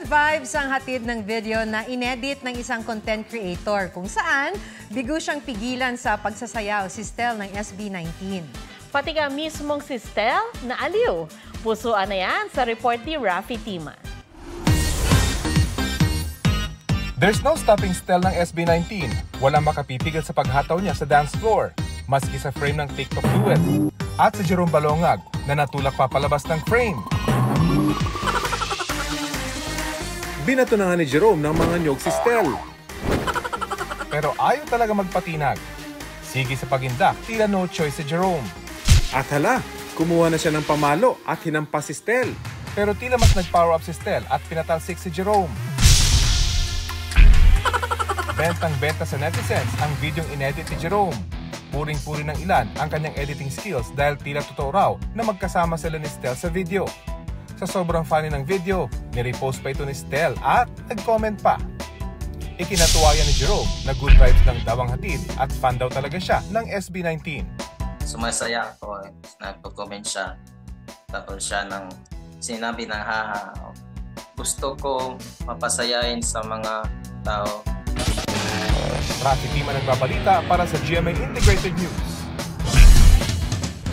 Good vibes ang hatid ng video na inedit ng isang content creator kung saan bigo siyang pigilan sa pagsasayaw si Stel ng SB19. Pati nga mismong si Stel na aliw. Pusuan na yan sa report ni Rafi Tima. There's no stopping Stel ng SB19. Walang makapipigil sa paghataw niya sa dance floor, maski sa frame ng TikTok duet. At si Jerome Balongag na natulak papalabas ng frame. Binato na nga ni Jerome ng mga nyog si Stel. Pero ayaw talaga magpatinag. Sige sa pagindak, tila no choice si Jerome. At hala, kumuha na siya ng pamalo at hinampas si Stel. Pero tila mas nag-power up si Stel at pinatalsik si Jerome. Bentang-benta sa netizens ang videong inedit ni Jerome. Puring-puri ng ilan ang kanyang editing skills dahil tila totoo raw na magkasama sila ni Stel sa video. Sa sobrang funny ng video, nirepost pa ito ni Stel at nag-comment pa. Ikinatuwa yan ni Jerome na good vibes lang daw ang hatid at fan daw talaga siya ng SB19. Sumasaya ako, nagko-comment siya. Tapos siya nang sinabi na haha, gusto ko mapasayain sa mga tao. Rafi Tima nagbabalita para sa GMA Integrated News.